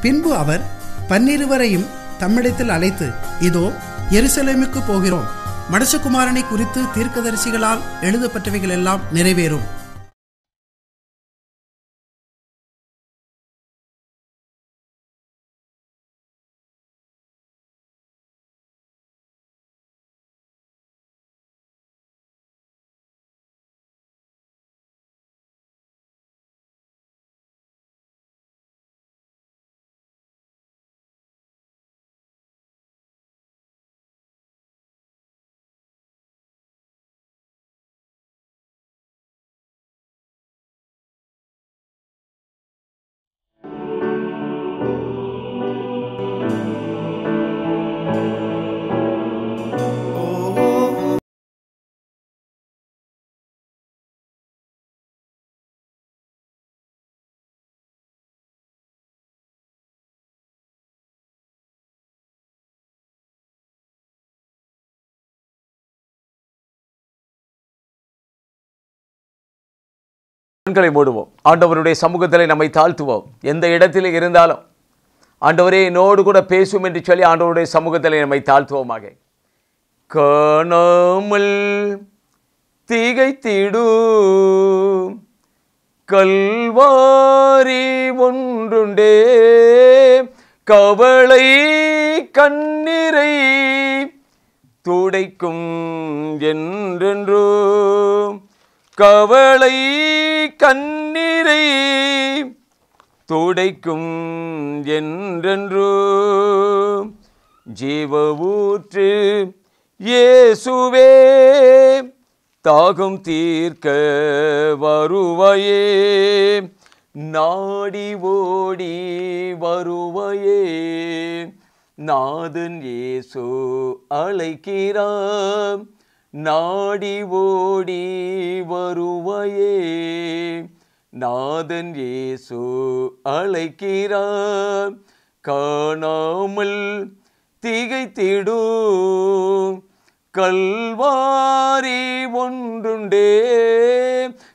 பின்பு அவர் 12 தம்மிடத்தில் அழைத்து, இதோ எருசலேமுக்கு போகிறோம், மனுஷகுமாரனை குறித்து தீர்க்கதரிசிகளால் எழுதப்பட்டவைகள் எல்லாம் நிறைவேறும். கண்களை மூடுவோம். ஆண்டவருடைய சமூகத்தில் நம்மை தாழ்த்துவோம். எந்த இடத்தில் இருந்தாலும் ஆண்டவரே என்னோடு கூட பேசும் என்று சொல்லி ஆண்டவருடைய சமூகத்தில் நம்மை தாழ்த்துவோமாக. காணாமல் திகைத்திடும் கல்வாரி ஒன்றுண்டே, கவலை கண்ணீரை துடைக்கும் என்றென்றும், கவலை கண்ணீரை துடைக்கும் என்றென்றும், ஜீவ ஊற்று இயேசுவே தாகம் தீர்க்க வருவாயே, நாடி ஓடி வருவாயே, நாதன் இயேசு அழைக்கிறார், நாடி ஓடி வருவாயே, நாதன் இயேசு அழைக்கிறார், காணாமல் திகைத்திடும் கல்வாரி ஒன்றுண்டே,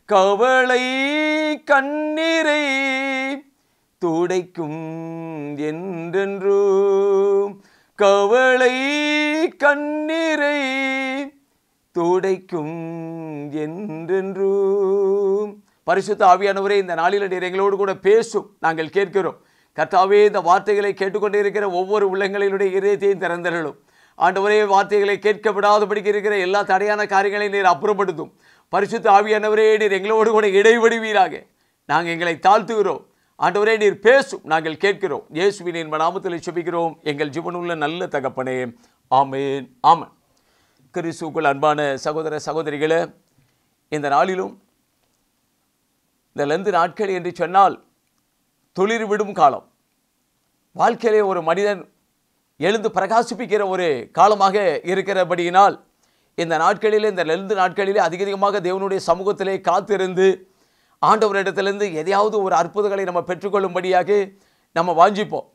கவலை கண்ணீரை துடைக்கும் என்றென்றும், கவலை கண்ணீரை துடைக்கும் என்றென்றும். பரிசுத்த ஆவியானவரே, இந்த நாளில் நீர் எங்களோடு கூட பேசும், நாங்கள் கேட்கிறோம். கர்த்தாவே, இந்த வார்த்தைகளை கேட்டுக்கொண்டே இருக்கிற ஒவ்வொரு உள்ளங்களினுடைய இதயத்தையும் திறந்தருளும். ஆண்டவரே, வார்த்தைகளை கேட்க விடாதபடிக்கு இருக்கிற எல்லா தடையான காரியங்களையும் நீர் அப்புறப்படுத்தும். பரிசுத்த ஆவியானவரே, நீர் எங்களோடு கூட இடைவெடுவீராக. நாங்கள் எங்களை தாழ்த்துகிறோம். ஆண்டவரே, நீர் பேசும், நாங்கள் கேட்கிறோம். இயேசுவின் நாமத்தில் ஜெபிக்கிறோம் எங்கள் ஜீவனுள்ள நல்ல தகப்பனே, ஆமென், ஆமென். கிறிஸ்துவுக்குள் அன்பான சகோதர சகோதரிகளே, இந்த நாளிலும் இந்த லெந்து நாட்கள் என்று சொன்னால் துளிர் விடும் காலம். வாழ்க்கையிலே ஒரு மனிதன் எழுந்து பிரகாசிப்பிக்கிற ஒரு காலமாக இருக்கிறபடியினால் இந்த நாட்களிலே, இந்த லெந்து நாட்களிலே அதிகமாக தேவனுடைய சமூகத்திலே காத்திருந்து ஆண்டவரிடத்திலிருந்து எதையாவது ஒரு அற்புதங்களை நம்ம பெற்றுக்கொள்ளும்படியாக நம்ம வாஞ்சிப்போம்.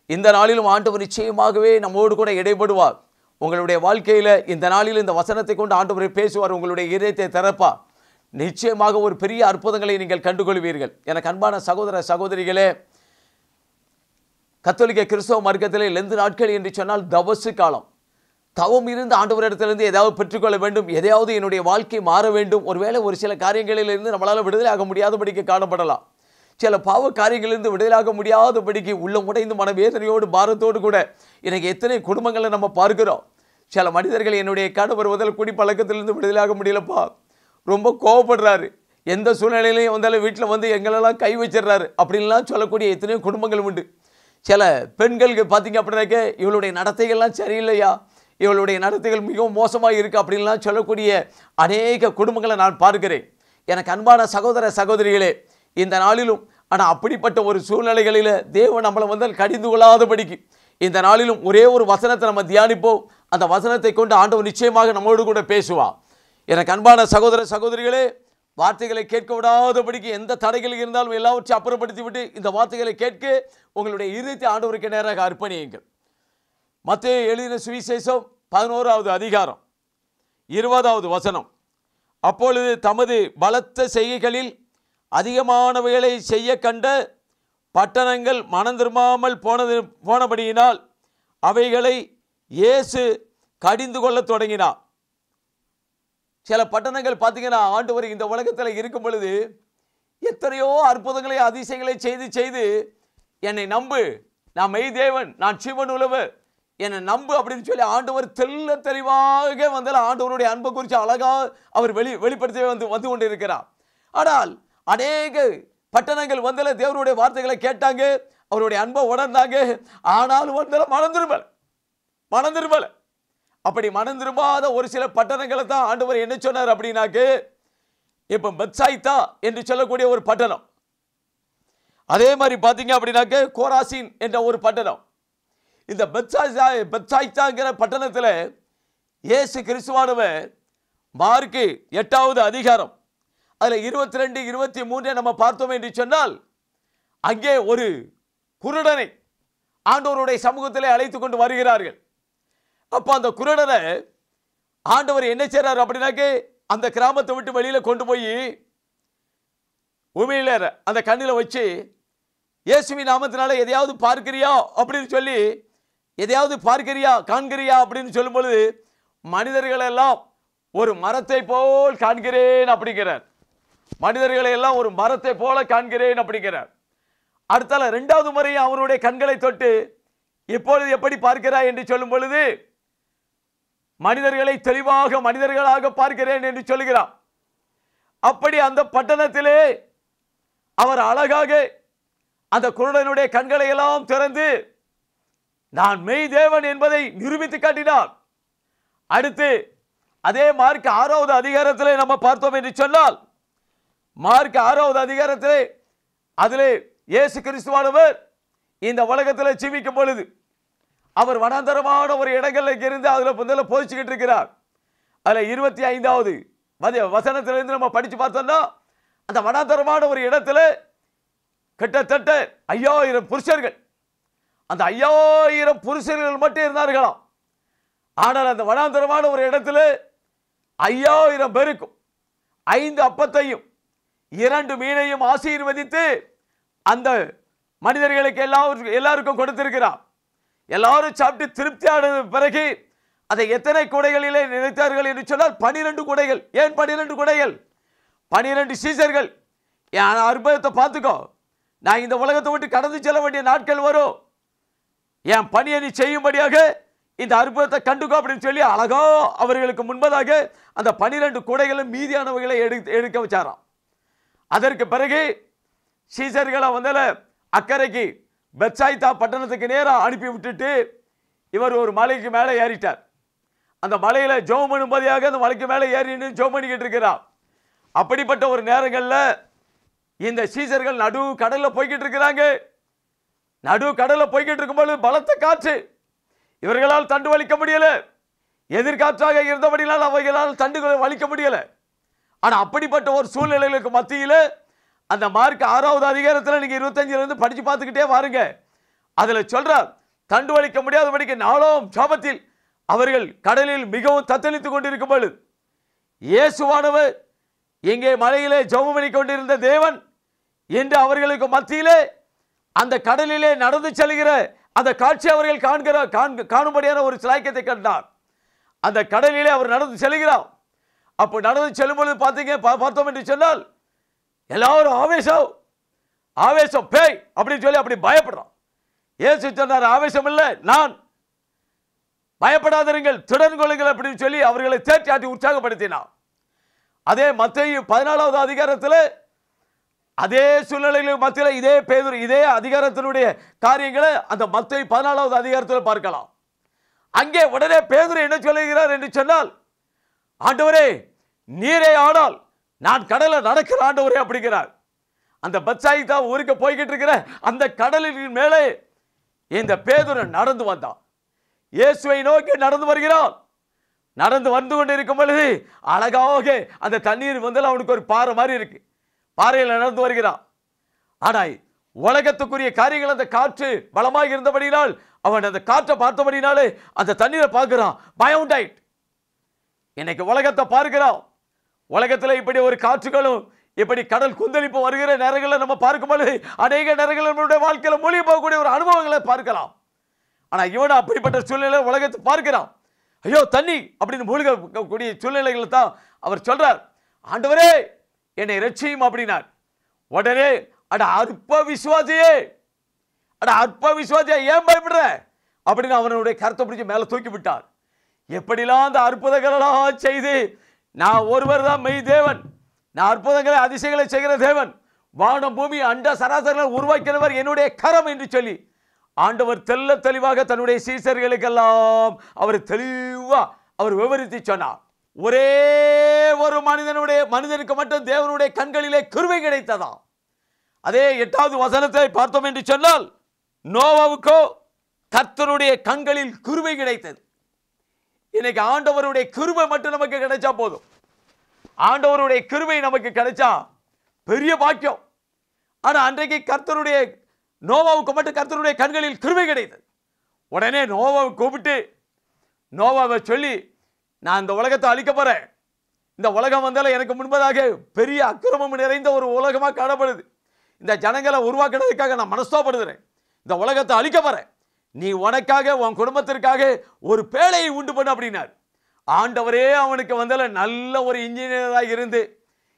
இந்த நாளிலும் ஆண்டவர் நிச்சயமாகவே நம்மோடு கூட இடைப்படுவார். உங்களுடைய வாழ்க்கையில் இந்த நாளில் இந்த வசனத்தை கொண்டு ஆண்டவரை பேசுவார். உங்களுடைய இதயத்தை திறப்பார். நிச்சயமாக ஒரு பெரிய அற்புதங்களை நீங்கள் கண்டுகொள்வீர்கள். எனக்கு அன்பான சகோதர சகோதரிகளே, கத்தோலிக்க கிறிஸ்தவ மார்க்கத்திலே லெந்து நாட்கள் என்று சொன்னால் தவசு காலம். தவம் இருந்து ஆண்டவரிடத்திலிருந்து ஏதாவது பெற்றுக்கொள்ள வேண்டும், எதையாவது என்னுடைய வாழ்க்கை மாற வேண்டும். ஒருவேளை ஒரு சில காரியங்களிலிருந்து நம்மளால் விடுதலையாக முடியாதபடிக்கு காணப்படலாம். சில பாவ காரியங்களிலிருந்து விடுதலையாக முடியாதபடிக்கு உள்ளம் உடைந்து மனவேதனையோடு பாரத்தோடு கூட எனக்கு எத்தனை குடும்பங்களை நம்ம பார்க்கிறோம். சில மனிதர்கள் என்னுடைய கணவர் முதல் குடி பழக்கத்திலிருந்து விடுதலையாக முடியலப்பா, ரொம்ப கோவப்படுறாரு, எந்த சூழ்நிலையிலையும் வந்தாலும் வீட்டில் வந்து எங்களெல்லாம் கை வச்சிடுறாரு அப்படின்லாம் சொல்லக்கூடிய எத்தனையோ குடும்பங்கள் உண்டு. சில பெண்களுக்கு பார்த்தீங்க அப்படின்னாக்க இவளுடைய நடத்தைகள்லாம் சரியில்லையா, இவளுடைய நடத்தைகள் மிகவும் மோசமாக இருக்குது அப்படின்லாம் சொல்லக்கூடிய அநேக குடும்பங்களை நான் பார்க்கிறேன். எனக்கு அன்பான சகோதர சகோதரிகளே, இந்த நாளிலும் ஆனால் அப்படிப்பட்ட ஒரு சூழ்நிலைகளில் தேவன் நம்மளை வந்து கடிந்து கொள்ளாதபடிக்கு இந்த நாளிலும் ஒரே ஒரு வசனத்தை நம்ம தியானிப்போம். அந்த வசனத்தை கொண்டு ஆண்டவர் நிச்சயமாக நம்மோடு கூட பேசுவார். எனக்கு அன்பான சகோதர சகோதரிகளே, வார்த்தைகளை கேட்க விடாதபடிக்கு எந்த தடைகள் இருந்தாலும் எல்லாவற்றையும் அப்புறப்படுத்தி விட்டு இந்த வார்த்தைகளை கேட்க உங்களுடைய இதயத்தை ஆண்டவருக்கு நேராக அர்ப்பணியுங்கள். மத்தேயு எழுதின சுவிசேஷம் 11வது அதிகாரம் 20வது வசனம். அப்பொழுது தமது பலத்த செய்கைகளில் அதிகமானவைகளை செய்ய கண்ட பட்டணங்கள் மனம் திரும்பாமல் போனபடியினால் அவைகளை இயேசு கடிந்து கொள்ள தொடங்கினார். சில பட்டணங்கள் பார்த்தீங்கன்னா ஆண்டவர் இந்த உலகத்தில் இருக்கும் பொழுது எத்தனையோ அற்புதங்களை அதிசயங்களை செய்து செய்து என்னை நம்பு, நான் மெய் தேவன், நான் சிவன் உழவர், என்னை நம்பு அப்படின்னு சொல்லி ஆண்டவர் தெளிவாக வந்தால் ஆண்டவருடைய அன்பை குறித்து அழகாக அவர் வெளிப்படுத்தி வந்து கொண்டு இருக்கிறார். ஆனால் அநேக பட்டணங்கள் வந்தால தேவனுடைய வார்த்தைகளை கேட்டாங்க, அவருடைய அன்பை உணர்ந்தாங்க. ஆனாலும் வந்தால மனம் திரும்பல. அப்படி மனம் திரும்பாத ஒரு சில பட்டணங்களை தான் ஆண்டவர் என்ன சொன்னார் அப்படின்னாக்கு, இப்போ பெத்சாய்தா என்று சொல்லக்கூடிய ஒரு பட்டணம், அதே மாதிரி பார்த்தீங்க அப்படின்னாக்க கோராசின் என்ற ஒரு பட்டணம். இந்த பெத்சாய்தாங்கிற பட்டணத்தில் இயேசு கிறிஸ்துவானவர் மார்க்கு 8வது அதிகாரம் அதில் 22, 23 நம்ம பார்த்தோம் என்று சொன்னால், அங்கே ஒரு குருடனை ஆண்டவருடைய சமூகத்திலே அழைத்து கொண்டு வருகிறார்கள். அப்போ அந்த குருடனை ஆண்டவர் என்ன செய்றார் அப்படின்னாக்க, அந்த கிராமத்தை விட்டு வெளியில கொண்டு போய் உமியில அந்த கண்ணில் வச்சு இயேசுவின் நாமத்தினால எதையாவது பார்க்கிறியா அப்படின்னு சொல்லி, எதையாவது பார்க்கிறியா காண்கிறியா அப்படின்னு சொல்லும் பொழுது மனிதர்கள் எல்லாம் ஒரு மரத்தை போல் காண்கிறேன் அப்படிங்கிறார். மனிதர்களை எல்லாம் ஒரு மரத்தை போல காண்கிறேன் அப்படிங்கிறார். அடுத்தால 2வது முறையும் அவருடைய கண்களை தொட்டு இப்பொழுது எப்படி பார்க்கிறாய் என்று சொல்லும் பொழுது மனிதர்களை தெளிவாக மனிதர்களாக பார்க்கிறேன் என்று சொல்கிறார். அப்படி அந்த பட்டணத்திலே அவர் அழகாக அந்த குருடனுடைய கண்களை எல்லாம் திறந்து நான் மெய் தேவன் என்பதை நிரூபித்து காட்டினார். அடுத்து அதே மார்க் 6வது அதிகாரத்திலே நம்ம பார்த்தோம் என்று சொன்னால், மார்க் 6வது அதிகாரத்திலே அதிலே இயேசு கிறிஸ்துவானவர் இந்த உலகத்தில் ஜீவிக்கும் பொழுது அவர் வனாந்தரமான ஒரு இடங்களில் இருந்து அதில் போதிச்சுக்கிட்டு இருக்கிறார். அதில் 25வது வசனத்திலிருந்து நம்ம படித்து பார்த்தோம்னா, அந்த வனாந்தரமான ஒரு இடத்துல கிட்டத்தட்ட 5000 புருஷர்கள், அந்த 5000 புருஷர்கள் மட்டும் இருந்தார்களாம். ஆனால் அந்த வனாந்தரமான ஒரு இடத்துல 5000 பேருக்கும் 5 அப்பத்தையும் 2 மீனையும் ஆசீர்வதித்து அந்த மனிதர்களுக்கு எல்லாருக்கும் கொடுத்திருக்கிறார். எல்லாரும் சாப்பிட்டு திருப்தியான பிறகு அதை எத்தனை குடைகளிலே நினைத்தார்கள் என்று சொன்னால் 12 குடைகள். ஏன் 12 குடைகள்? 12 சீசர்கள். என் அற்புதத்தை பார்த்துக்கோ, நான் இந்த உலகத்தை விட்டு கடந்து செல்ல வேண்டிய நாட்கள் வரும், என் பணியை நீ செய்யும்படியாக இந்த அற்புதத்தை கண்டுக்கோ அப்படின்னு சொல்லி அழகா அவர்களுக்கு முன்பதாக அந்த 12 குடைகளும் மீதியானவர்களை எடுக்க வச்சாராம். அதற்கு பிறகு சீசர்களை வந்தால அக்கறைக்கு பெத்சாய்தா பட்டணத்துக்கு நேராக அனுப்பி விட்டுட்டு இவர் ஒரு மலைக்கு மேலே ஏறிட்டார். அந்த மலையில ஜெபம் பண்ணும்படியாக அந்த மலைக்கு மேலே ஏறி ஜெபம் பண்ணிக்கிட்டு இருக்கிறார். அப்படிப்பட்ட ஒரு நேரங்களில் இந்த சீசர்கள் நடு கடலில் போய்கிட்டு இருக்கிறாங்க. நடு கடலில் போய்கிட்டு இருக்கும்போது பலத்த காற்று, இவர்களால் தண்டு வலிக்க முடியல. எதிர்காற்றாக இருந்தபடியால் அவைகளால் தண்டுகளை வலிக்க முடியல. ஆனால் அப்படிப்பட்ட ஒரு சூழ்நிலைகளுக்கு மத்தியில் அந்த மார்க் 6வது அதிகாரத்தில் நீங்கள் 25 படித்து பார்த்துக்கிட்டே வாருங்க. அதில் சொல்றார், தண்டு வலிக்க முடியாதபடிக்கு நாளும் சாபத்தில் அவர்கள் கடலில் மிகவும் தத்தளித்துக் கொண்டிருக்கும் பொழுது இயேசுவானவர் எங்கே மலையிலே ஜெபம் பண்ணி கொண்டிருந்த தேவன் என்று அவர்களுக்கு மத்தியிலே அந்த கடலிலே நடந்து செல்கிற அந்த காட்சி அவர்கள் காணும்படியான ஒரு சிலாக்கியத்தை கண்டார். அந்த கடலிலே அவர் நடந்து செல்கிறார். அப்போ நடந்து செல்லும் பொழுது பார்த்தோம் என்று சொன்னால் எல்லாரும் ஆவேசம் பேய் அப்படின்னு சொல்லி அப்படி பயப்படுறோம். இயேசு சொன்னார், ஆவேசம் இல்லை, நான், பயப்படாதீர்கள், திடன் கொள்ளுங்கள் அப்படின்னு சொல்லி அவர்களை தேற்றி உற்சாகப்படுத்தினார். அதே மத்தேயு 14வது அதிகாரத்தில் அதே சூழ்நிலையில் மத்தியில் இதே பேதுரு இதே அதிகாரத்தினுடைய காரியங்களை அந்த மத்தேயு 14வது அதிகாரத்தில் பார்க்கலாம். அங்கே உடனே பேதுரு என்ன சொல்லுகிறார் என்று சொன்னால், ஆண்டவரே நீரே ஆனால் நான் கடலை நடக்கிற ஆண்டவரே அப்படிங்கிறார். அந்த பெத்சாய்தா ஊருக்கு போய்கிட்டு இருக்கிற அந்த கடலின் மேலே இந்த பேதுரு நடந்து வந்தான். இயேசுவை நோக்கி நடந்து வருகிறான். நடந்து வந்து கொண்டு இருக்கும் பொழுது அழகாக அந்த தண்ணீர் வந்து அவனுக்கு ஒரு பாறை மாதிரி இருக்கு, பாறையில் நடந்து வருகிறான். ஆனால் உலகத்துக்குரிய காரியங்கள் அந்த காற்று பலமாக இருந்தபடினால் அவன் அந்த காற்றை பார்த்தபடினாலே அந்த தண்ணீரை பார்க்கிறான், பயம் உண்டாயிட்டு. இன்னைக்கு உலகத்தை பார்க்கிறான். உலகத்தில் இப்படி ஒரு காற்றுகளும் இப்படி கடல் கொந்தளிப்பு வருகிற நேரங்களில் நம்ம பார்க்கும்போது அநேக நேரங்களில் நம்மளுடைய வாழ்க்கையில் மூழ்கி போகக்கூடிய ஒரு அனுபவங்களை பார்க்கலாம். ஆனால் இவன் அப்படிப்பட்ட சூழ்நிலை உலகத்தை பார்க்கிறான். ஐயோ தண்ணி அப்படின்னு மூழ்கக்கூடிய சூழ்நிலைகளை தான் அவர் சொல்றார், ஆண்டவரே என்னை ரட்சியும் அப்படின்னார். உடனே அட அற்ப விசுவாசியே, அட அற்ப விசுவாசியா ஏன் பயப்படுற அப்படின்னு அவனுடைய கருத்தை பிடிச்சி மேலே தூக்கி விட்டார். எப்படிலாம் அந்த அற்புதங்களெல்லாம் செய்து நான் ஒருவர் தான் மெய் தேவன், நான் அற்புதங்களை அதிசயங்களை செய்கிற தேவன், வானம் பூமி அண்ட சராசரங்களை உருவாக்கிறவர் என்னுடைய கரம் என்று சொல்லி ஆண்டவர் தெல்ல தெளிவாக தன்னுடைய சீசர்களுக்கெல்லாம் அவர் தெளிவா அவர் விவரித்து சொன்னார். ஒரே ஒரு மனிதனுக்கு மட்டும் தேவனுடைய கண்களிலே கிருபை கிடைத்ததாம். அதே 8வது வசனத்தை பார்த்தோம் என்று சொன்னால், நோவாவுக்கோ கர்த்தருடைய கண்களில் கிருபை கிடைத்தது. இன்னைக்கு ஆண்டவருடைய கிருபை மட்டும் நமக்கு கிடைச்சா போதும். ஆண்டவருடைய கிருபை நமக்கு கிடைச்சா பெரிய பாக்கியம். ஆனா அன்றைக்கு கர்த்தருடைய நோவாவுக்கு மட்டும் கர்த்தருடைய கண்களில் கிருபை கிடைத்தது. உடனே நோவாவை கூப்பிட்டு நோவாவை சொல்லி, நான் இந்த உலகத்தை அழிக்க போறேன், இந்த உலகம் வந்தாலும் எனக்கு முன்பதாக பெரிய அக்கிரமம் நிறைந்த ஒரு உலகமாக காணப்படுது, இந்த ஜனங்களை உருவாக்குறதுக்காக நான் மனஸ்தாபப்படுகிறேன், இந்த உலகத்தை அழிக்க போறேன், நீ உனக்காக உன் குடும்பத்திற்காக ஒரு பேழையை உண்டு பண்ணு அப்படின்னார். ஆண்டவரே அவனுக்கு வந்தால நல்ல ஒரு இன்ஜினியராக இருந்து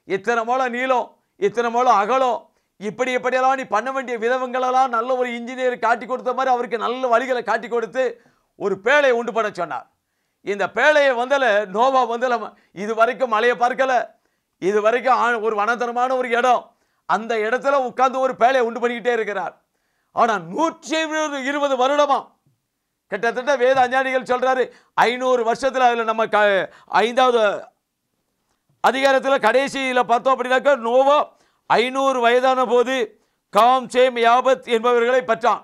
இத்தனை மூலம் நீளம் இத்தனை மூலம் அகலம் இப்படி எப்படியெல்லாம் நீ பண்ண வேண்டிய விதங்களெல்லாம் நல்ல ஒரு இன்ஜினியர் காட்டி கொடுத்த மாதிரி அவருக்கு நல்ல வழிகளை காட்டி கொடுத்து ஒரு பேழையை உண்டு பண்ண சொன்னார். இந்த பேழையை வந்தால நோவா வந்தால இது வரைக்கும் மலையை பார்க்கல, இது வரைக்கும் ஒரு வனத்தனமான ஒரு இடம், அந்த இடத்துல உட்கார்ந்து ஒரு பேழையை உண்டு பண்ணிக்கிட்டே இருக்கிறார். ஆனா 120 வருடமா கிட்டத்தட்ட வேத அஞ்ஞானிகள் சொல்றாரு 500 வருஷத்துல. அதுல நம்ம 5வது அதிகாரத்தில் கடைசியில் பார்த்தோம் அப்படின்னாக்க, நோவா 500 வயதான போது காம் சேம் யாபத் என்பவர்களை பெற்றான்.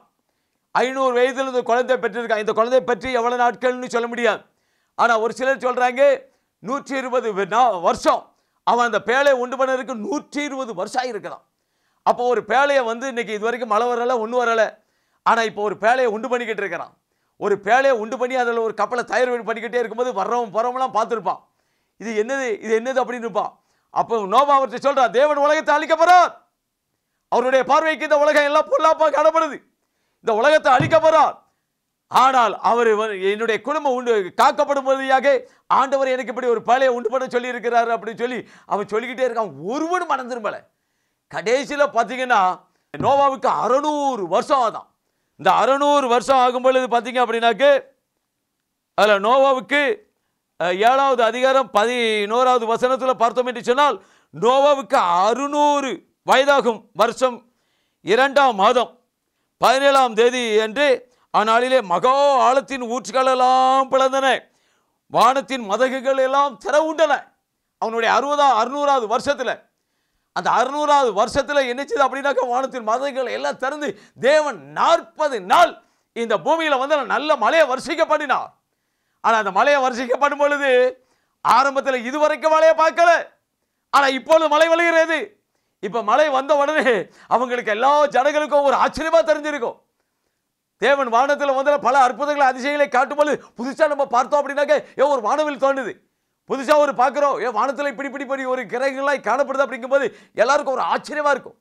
500 வயதில் இந்த குழந்தை பெற்றிருக்கான். இந்த குழந்தை பற்றி எவ்வளவு நாட்கள்னு சொல்ல முடியாது. ஆனா ஒரு சிலர் சொல்றாங்க 120 வருஷம். அவன் அந்த பேழையை உண்டு பண்ணதுக்கு 120 வருஷம் இருக்கிறான். அப்போ ஒரு பேழையை இன்னைக்கு இது வரைக்கும் மழை வரல ஒன்றும் வரல, ஆனா இப்போ ஒரு பேழையை உண்டு பண்ணிக்கிட்டு இருக்கிறான். ஒரு பேழையை உண்டு பண்ணி அதில் ஒரு கப்பலை தயார் பண்ணிக்கிட்டே இருக்கும்போது வர்றவன் போறவங்களாம் பார்த்துருப்பான், இது என்னது இது என்னது அப்படின்னு இருப்பான். அப்போ நோவா அவர்கிட்ட சொல்றா, தேவன் உலகத்தை அழிக்க போறார், அவருடைய பார்வைக்கு இந்த உலகம் எல்லாம் பொல்லாப்பா காணப்படுது, இந்த உலகத்தை அழிக்க போறார், ஆனால் அவர் என்னுடைய குடும்பம் உண்டு காக்கப்படும்படியாக ஆண்டவர் எனக்கு இப்படி ஒரு பேழையை உண்டு பண்ண சொல்லி இருக்கிறாரு அப்படின்னு சொல்லி அவன் சொல்லிக்கிட்டே இருக்கான். ஒருவனும் மனம் திரும்பல. கடைசியில் பார்த்தீங்கன்னா நோவாவுக்கு 600 வருஷம் ஆதான். இந்த 600 வருஷம் ஆகும் பொழுது பார்த்தீங்க அப்படின்னாக்கு அதில் நோவாவுக்கு 7வது அதிகாரம் 11வது வசனத்தில் பார்த்தோம் என்று சொன்னால், நோவாவுக்கு 600 வயதாகும் வருஷம் 2ஆம் மாதம் 17ஆம் தேதி என்று அந்நாளிலே மகா ஆழத்தின் ஊற்றுகள் எல்லாம் பிளந்தன, வானத்தின் மதகுகள் எல்லாம் திறவுண்டன. அவனுடைய 600வது வருஷத்தில், அந்த 600வது வருஷத்தில் என்னச்சுது அப்படின்னாக்க வானத்தின் மதகுகள் எல்லாம் திறந்து தேவன் 40 நாள் இந்த பூமியில் நல்ல மழையை வருஷிக்க பண்ணினார். ஆனால் அந்த மழையை வருஷிக்கப்படும் பொழுது ஆரம்பத்தில் இதுவரைக்கும் மழையை பார்க்கல, ஆனால் இப்பொழுது மழை விளைகிறது. இப்போ மழை வந்த உடனே அவங்களுக்கு எல்லா ஜனங்களுக்கும் ஒரு ஆச்சரியமா தெரிஞ்சிருக்கும். தேவன் வானத்தில் பல அற்புதங்களை அதிசயங்களை காட்டும்போது புதுசாக நம்ம பார்த்தோம் அப்படின்னாக்க ஒரு வானவில் தோணுது, புதுசாக ஒரு பார்க்குறோம், வானத்தில் இப்படி ஒரு கிரகங்களாய் காணப்படுது அப்படிங்கும்போது எல்லாருக்கும் ஒரு ஆச்சரியமா இருக்கும்.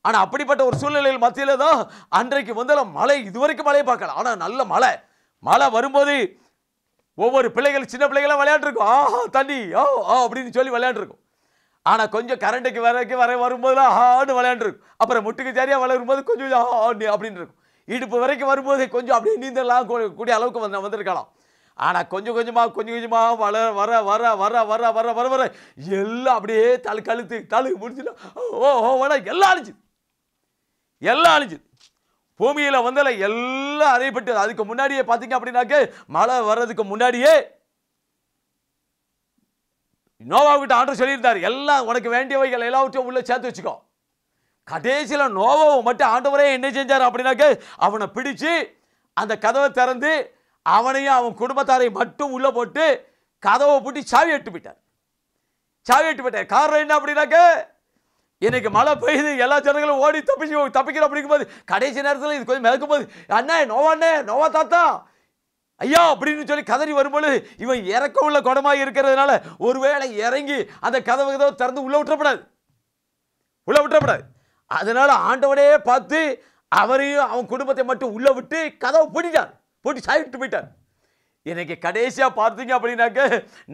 ஆனால் அப்படிப்பட்ட ஒரு சூழ்நிலையில் மத்தியில் தான் அன்றைக்கு மழை இதுவரைக்கும் மழையை பார்க்கலாம். ஆனால் நல்ல மழை வரும்போது ஒவ்வொரு பிள்ளைகள் சின்ன பிள்ளைகளாம் விளையாண்டுருக்கும், ஆஹா தண்ணி ஓ அப்படின்னு சொல்லி விளையாண்டுருக்கும். ஆனால் கொஞ்சம் கரண்ட்டுக்கு வரும்போதுலாம் ஆன்னு விளையாண்டுருக்கும். அப்புறம் முட்டுக்கு சரியாக வளரும்போது கொஞ்சம் அப்படின்னு இருக்கும். இடுப்பு வரைக்கும் வரும்போது கொஞ்சம் அப்படியே நீந்தலாம் கூடிய அளவுக்கு வந்திருக்கலாம். ஆனால் கொஞ்சம் கொஞ்சமாக வர வர வர வர வர வர வர வர எல்லாம் அப்படியே கழுத்து முடிச்சுட்டு எல்லாம் அழிஞ்சுது. பூமியில் எல்லாம் அறையப்பட்டு. அதுக்கு முன்னாடியே பார்த்தீங்க அப்படின்னாக்க மழை வர்றதுக்கு முன்னாடியே நோவாவுக்கிட்ட ஆண்டவர் சொல்லியிருந்தார், எல்லாம் உனக்கு வேண்டியவைகள் எல்லாவற்றையும் உள்ள சேர்த்து வச்சுக்கோ. கடைசியில் நோவாவை மட்டும் ஆண்டவரே என்ன செஞ்சார் அப்படின்னாக்க, அவனை பிடிச்சு அந்த கதவை திறந்து அவனையும் அவன் குடும்பத்தாரை மட்டும் உள்ள போட்டு கதவை பூட்டி சாவி எட்டு போயிட்டார். காரணம் என்ன அப்படின்னாக்க, இன்னைக்கு மழை பெய்யுது, எல்லா ஜனங்களும் ஓடி தப்பிக்கிறோம் அப்படிங்கும்போது கடைசி நேரத்தில் இது கொஞ்சம் மிதக்கும் போது, அண்ணே நோவா தாத்தா ஐயா அப்படின்னு சொல்லி கதறி வரும்போது இவன் இறக்க உள்ள குடமாக இருக்கிறதுனால ஒருவேளை இறங்கி அந்த கதவை திறந்து உள்ள விட்டுறப்படாது. உள்ள விட்டுறப்படாது. அதனால ஆண்டவனே பார்த்து அவரையும் அவன் குடும்பத்தை மட்டும் உள்ள விட்டு கதவை பூட்டிட்டார், பூட்டி சாய்விட்டு போயிட்டார். இன்னைக்கு கடைசியா பார்த்தீங்க அப்படின்னாக்க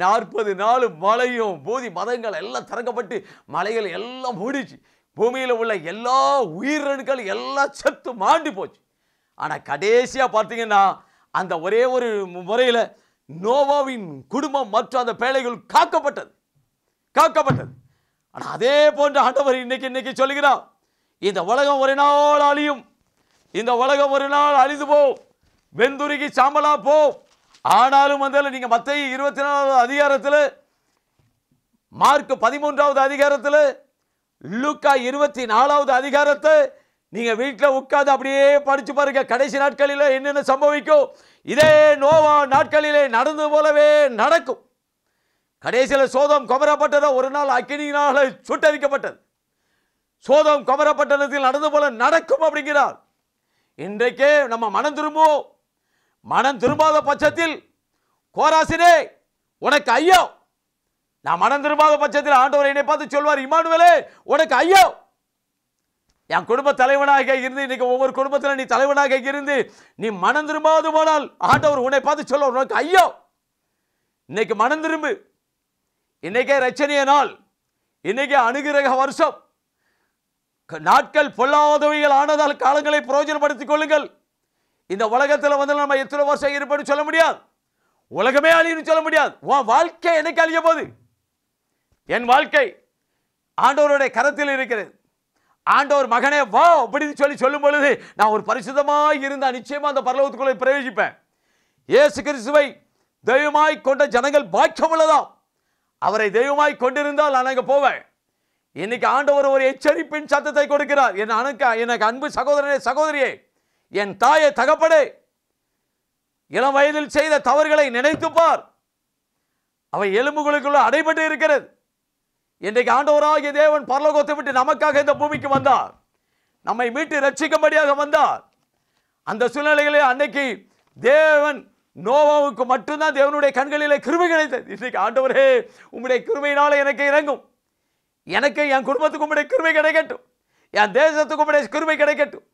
40 நாள் மலையும் போதி மதங்கள் எல்லாம் திறக்கப்பட்டு மலைகள் எல்லாம் மூடிச்சு. பூமியில் உள்ள எல்லா உயிரணுக்கள் எல்லாம் செத்து மாண்டி போச்சு. ஆனால் கடைசியா பார்த்தீங்கன்னா அந்த ஒரே ஒரு முறையில் நோவாவின் குடும்பம் மற்றும் அந்த பேழைகள் காக்கப்பட்டது. ஆனால் அதே போன்ற ஆண்டவர் இன்னைக்கு சொல்லுகிறார், இந்த உலகம் ஒரு நாள் அழியும், இந்த உலகம் ஒரு நாள் அழிந்து போ, வெந்துருகி சாம்பலா போ. ஆனாலும் வந்து நீங்க மத்தேயு 24வது அதிகாரத்தில், மார்க் 13வது அதிகாரத்தில், லூக்கா 24வது அதிகாரத்தை நீங்க வீட்டில் உட்கார்ந்து அப்படியே படிச்சு பாருங்க. கடைசி நாட்களில் என்னென்ன சம்பவிக்கும், இதே நோவா நாட்களிலே நடந்து போலவே நடக்கும். கடைசியில் சோதோம் கொமோரா பட்டணம் ஒரு நாள் அக்கினியினால சுட்டரிக்கப்பட்டது. சோதோம் கொமோரா பட்டணத்தில் நடந்து போல நடக்கும் அப்படிங்கிறார். இன்றைக்கே நம்ம மனம் திரும்புவோம். மனம் திரும்பாத பட்சத்தில் கோராசினே உனக்கு ஐயோ. நான் மனம் திரும்பாத பட்சத்தில் ஆண்டவர் என்னை பார்த்து சொல்வார், இம்மானுவேலே உனக்கு ஐயோ. என் குடும்ப தலைவனாக இருந்து இன்னைக்கு ஒவ்வொரு குடும்பத்தில் நீ தலைவனாக இருந்து நீ மனம் திரும்பாது போனால் ஆண்டவர் உன்னை பார்த்து சொல்வார், உனக்கு ஐயோ. இன்னைக்கு மனம் திரும்பு. இன்னைக்கே ரட்சணிய நாள், இன்னைக்கே அனுகிரக வருஷம். நாட்கள் பொல்லாதவைகள் ஆனதால் காலங்களை பிரயோஜனப்படுத்திக் கொள்ளுங்கள். இந்த உலகத்தில் வந்து நம்ம எத்தனை வருஷம் இருப்பேன்னு சொல்ல முடியாது, உலகமே அழியுன்னு சொல்ல முடியாது. உன் வாழ்க்கை என்னைக்கு அழிய போகுது? என் வாழ்க்கை ஆண்டவருடைய கரத்தில் இருக்கிறது. ஆண்டவர் மகனே வா அப்படின்னு சொல்லும் பொழுது நான் ஒரு பரிசுத்தமாய் இருந்தா நிச்சயமா அந்த பரலோகத்துக்குள்ளே பிரவேசிப்பேன். இயேசு கிறிஸ்துவை தெய்வமாய் கொண்ட ஜனங்கள் பாக்கியம் உள்ளதாம். அவரை தெய்வமாய் கொண்டிருந்தால் நான் அங்கே போவேன். இன்னைக்கு ஆண்டவர் ஒரு எச்சரிப்பின் சத்தத்தை கொடுக்கிறார். எனக்கு அன்பு சகோதரனே சகோதரியே, என் தாயை தகப்படே, இளம் வயதில் செய்த தவறுகளை நினைத்து பார். அவை எலும்புகளுக்குள்ள அடைபட்டு இருக்கிறது. இன்றைக்கு ஆண்டவராகிய தேவன் பரலோகத்தை விட்டு நமக்காக இந்த பூமிக்கு வந்தார், நம்மை மீட்டு ரட்சிக்கும்படியாக வந்தார். அந்த சூழ்நிலைகளே அன்னைக்கு தேவன் நோவாவுக்கு மட்டும்தான் தேவனுடைய கண்களிலே கிருபை கிடைத்தது. இன்றைக்கு ஆண்டவரே உம்முடைய கிருபையினால எனக்கு இறங்கும், எனக்கு என் குடும்பத்துக்கு உம்முடைய கிருபை கிடைக்கட்டும், என் தேசத்துக்கு உம்முடைய கிருபை கிடைக்கட்டும்,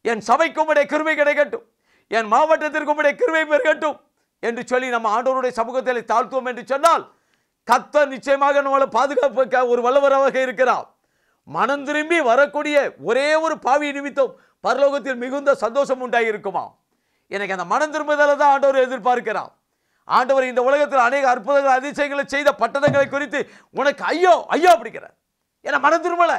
என் சபைக்கு உம்முடைய கிருபை கிடைக்கட்டும், என் மாவட்டத்திற்கு உம்முடைய கிருபை பெருகட்டும் என்று சொல்லி நம்ம ஆண்டவருடைய சமூகத்தில் தாழ்த்துவோம் என்று சொன்னால் கர்த்தர் நிச்சயமாக நம்மளை பாதுகாப்புக்க ஒரு வல்லவராக இருக்கிறார். மனம் திரும்பி வரக்கூடிய ஒரே ஒரு பாவி நிமித்தம் பரலோகத்தில் மிகுந்த சந்தோஷம் உண்டாகி இருக்குமா? எனக்கு அந்த மனம் திரும்புதலை தான் ஆண்டவர் எதிர்பார்க்கிறார். ஆண்டவர் இந்த உலகத்தில் அநேக அற்புதங்கள் அதிசயங்களை செய்த பட்டணங்களை குறித்து உனக்கு ஐயோ ஐயோ அப்படிங்கிறார். ஏன்னா மனம் திரும்பல.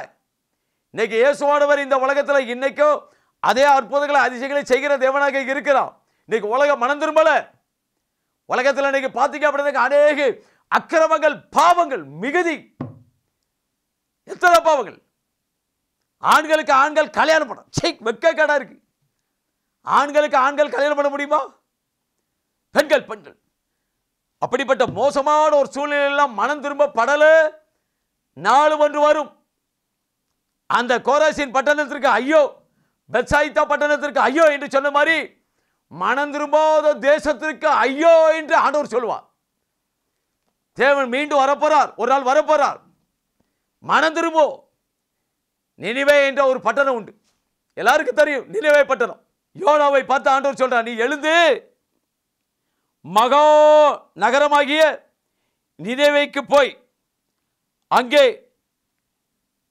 இன்னைக்கு இயேசுவானவர் இந்த உலகத்தில் இன்னைக்கும் அதே அற்புதங்களை அதிசயங்களை செய்கிற தேவனாக இருக்கிறார். இன்னைக்கு உலகம் மனம் திரும்பல. உலகத்தில் இன்னைக்கு பார்த்தீங்க அப்படின்னா அநேக அக்கிரமங்கள் பாவங்கள் மிகுதி. எத்தனை பாவங்கள்! ஆண்களுக்கு ஆண்கள் கல்யாணம் பண்ண வெக்க கடா இருக்கு. ஆண்களுக்கு ஆண்கள் கல்யாணம் பண்ண முடியுமா? பெண்கள் பெண்கள் அப்படிப்பட்ட மோசமான ஒரு சூழ்நிலையெல்லாம் மனம் திரும்ப படல நாள் ஒன்று வரும். அந்த கோராசின் பட்டணத்திற்கு ஐயோ, பெத்சாயிதா பட்டணத்திற்கு ஐயோ என்று சொன்ன மாதிரி மனம் திரும்பாத தேசத்திற்கு ஐயோ என்று ஆண்டவர் சொல்லுவார். தேவன் மீண்டும் வரப்போறார், ஒரு நாள் வரப்போறார். மனம் திரும்போ. நினிவே என்ற ஒரு பட்டணம் உண்டு, எல்லாருக்கும் தெரியும் நினிவே பட்டணம். யோனாவை பார்த்து ஆண்டவர் சொல்றார், நீ எழுந்து மகா நகரமாகிய நினிவேக்கு போய் அங்கே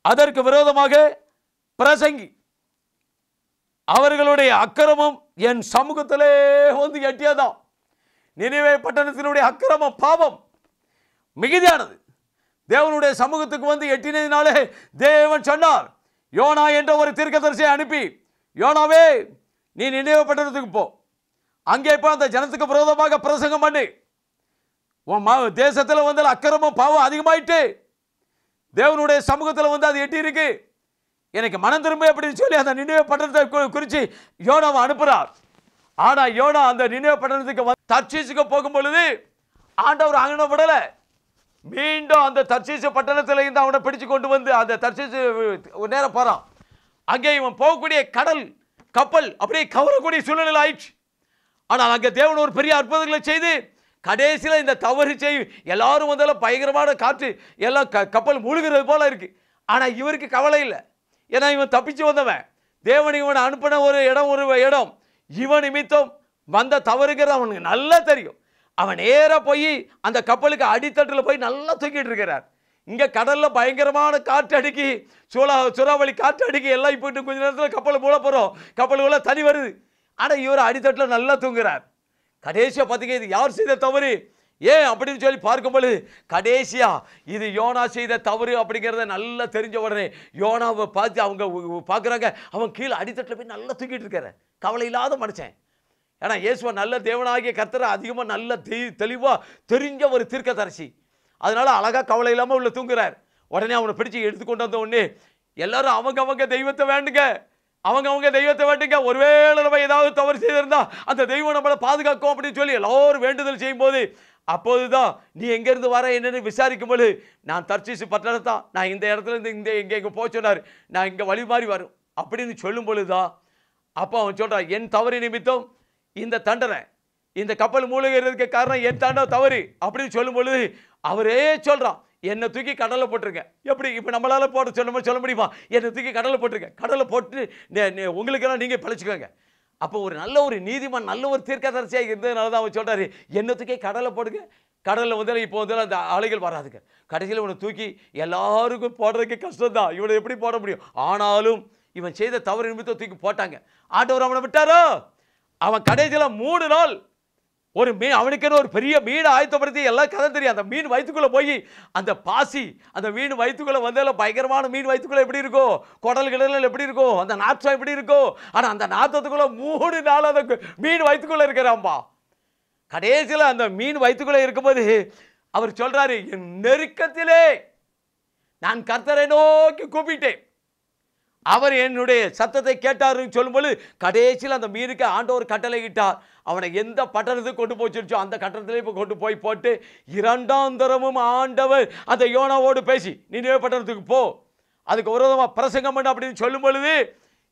அதற்கு விரோதமாக பிரசங்கி. அவர்களுடைய அக்கிரமம் என் சமூகத்திலே வந்து எட்டியதாம். நினிவே பட்டணத்தினுடைய அக்கிரமம் பாவம் மிகுதியானது. தேவனுடைய சமூகத்துக்கு வந்து எட்டினதினாலே தேவன் சொன்னார், யோனா என்ற ஒரு தீர்க்கதரிசியை அனுப்பி, யோனாவே நீ நினிவே பட்டணத்துக்கு போ, அங்கே போய் அந்த ஜனத்துக்கு விரோதமாக பிரசங்கம் பண்ணு. உன் தேசத்தில் வந்து அக்கிரமம் பாவம் அதிகமாயிட்டு தேவனுடைய சமூகத்தில் வந்து அது எட்டி இருக்கு, எனக்கு மனம் திரும்ப அப்படின்னு சொல்லி அந்த நினிவே பட்டணத்தை குறித்து யோனாவை அனுப்புறார். ஆனா யோனா அந்த நினிவே பட்டணத்துக்கு தர்சீசுக்கு போகும் பொழுது ஆண்டவர் அங்கே விடல. மீண்டும் அந்த தர்சீசு பட்டணத்தில் இருந்து அவனை பிடிச்சு கொண்டு வந்து அந்த தர்சீசு நேரம் போறான். அங்கே இவன் போகக்கூடிய கடல் கப்பல் அப்படியே கவரக்கூடிய சூழ்நிலை ஆயிடுச்சு. ஆனால் அங்கே தேவன் ஒரு பெரிய அற்புதங்களை செய்து கடைசியில் இந்த தவறு எல்லாரும் வந்தாலும் பயங்கரமான காற்று எல்லாம் கப்பல் மூழ்கிறது போல இருக்கு. ஆனால் இவருக்கு கவலை இல்லை. ஏன்னா இவன் தப்பிச்சு வந்தவன். தேவன் இவனை அனுப்பின ஒரு இடம் இவன் நிமித்தம் வந்த தவறுங்கிறது அவனுக்கு நல்லா தெரியும். அவன் நேராக போய் அந்த கப்பலுக்கு அடித்தட்டில் போய் நல்லா தூக்கிட்டு இருக்கிறார். இங்கே கடலில் பயங்கரமான காற்று அடிக்கி சூறாவளி காற்று அடிக்கி எல்லாம் போயிட்டு கொஞ்ச நேரத்தில் கப்பலை மூட போகிறோம். கப்பலுக்குள்ள தனி வருது. ஆனால் இவர் அடித்தட்டில் நல்லா தூங்குறார். கடைசியாக பார்த்தீங்க, இது யார் செய்த தவறு ஏன் அப்படின்னு சொல்லி பார்க்கும்போது கடைசியா இது யோனா செய்த தவறு அப்படிங்கிறத நல்லா தெரிஞ்ச உடனே யோனாவை பார்த்து அவங்க பார்க்குறாங்க, அவன் கீழே அடித்தட்டில் போய் நல்லா தூக்கிட்டு இருக்காரு. கவலை இல்லாத மனுஷன். ஏன்னா இயேசுவ நல்ல தேவனாகிய கர்த்தரை அதிகமாக நல்ல தெளிவாக தெரிஞ்ச ஒரு தீர்க்கதரிசி. அதனால அழகாக கவலை இல்லாமல் உள்ள தூங்குறார். உடனே அவனை பிடிச்சி எடுத்துக்கொண்டு வந்த உடனே எல்லாரும் அவங்க தெய்வத்தை வேண்டுங்க, அவங்க தெய்வத்தை வேண்டுங்க. ஒருவேளை நம்ம ஏதாவது தவறு செய்திருந்தா அந்த தெய்வம் நம்மளை பாதுகாக்கும் அப்படின்னு சொல்லி எல்லாரும் வேண்டுதல் செய்யும்போது, அப்போதுதான் நீ எங்கேருந்து வர என்னன்னு விசாரிக்கும்போது, நான் தர்சீசு பட்டணத்தான், நான் இந்த இடத்துல இருந்து எங்கே போக சொன்னார், நான் இங்கே வழி மாறி வரும் அப்படின்னு சொல்லும் பொழுதுதான் அப்போ அவன் சொல்கிறான், என் தவறு நிமித்தம் இந்த தண்டனை, இந்த கப்பல் மூழ்கிறதுக்கு காரணம் என் தவறு அப்படின்னு சொல்லும் பொழுது அவரே சொல்கிறான், என்னை தூக்கி கடலில் போட்டிருக்கேன். எப்படி இப்போ நம்மளால் போட சொல்ல முடியுமா? என்னை தூக்கி கடலில் போட்டிருக்கேன், கடலில் போட்டு உங்களுக்கெல்லாம் நீங்கள் பழிச்சுக்கோங்க. அப்போ ஒரு நல்ல ஒரு நீதிமான், நல்ல ஒரு தீர்க்கதரிசியாக இருந்ததுனால தான் அவர் சொல்கிறாரு, என்னை தூக்கி கடலில் போடுங்க. கடலில் வந்து இப்போ வந்து அந்த அலைகள் வராதுங்க. கடைசியில் இவனை தூக்கி எல்லாருக்கும் போடுறதுக்கு கஷ்டம்தான், இவனை எப்படி போட முடியும்? ஆனாலும் இவன் செய்த தவறு நிமித்தம் தூக்கி போட்டாங்க. ஆண்டவர் அவனை விட்டாரோ? அவன் கடைசியில் 3 நாள் ஒரு மீன், அவனுக்குன்னு ஒரு பெரிய மீனை ஆயத்தப்படுத்தி எல்லாம் கதை தெரியும். அந்த மீன் வயிற்றுக்குள்ளே போய் அந்த பாசி அந்த மீன் வயிற்றுக்குள்ளே வந்தாலும் பயங்கரமான மீன் வயிற்றுக்குள்ளே எப்படி இருக்கும், கடல் எப்படி இருக்கும், அந்த நாற்றம் எப்படி இருக்கும். ஆனால் அந்த நாற்றத்துக்குள்ளே 3 நாள் அந்த மீன் வயிற்றுக்குள்ளே இருக்கிறாம்பா. கடைசியில் அந்த மீன் வயிற்றுக்குள்ளே இருக்கும்போது அவர் சொல்கிறாரு, என் நெருக்கத்திலே நான் கர்த்தரை நோக்கி கூப்பிட்டேன், அவர் என்னுடைய சத்தத்தை கேட்டாருன்னு சொல்லும்போது கடைசியில் அந்த மீனுக்கு ஆண்டவர் கட்டளை இட்டார். அவனை எந்த பட்டணத்துக்கு கொண்டு போச்சுச்சோ அந்த கட்டணத்திலே இப்போ கொண்டு போட்டு 2ஆம் தரமும் ஆண்டவர் அந்த யோனாவோடு பேசி நினிவே பட்டணத்துக்கு போ, அதுக்கு விரோதமாக பிரசங்கம் பண்ண அப்படின்னு சொல்லும் பொழுது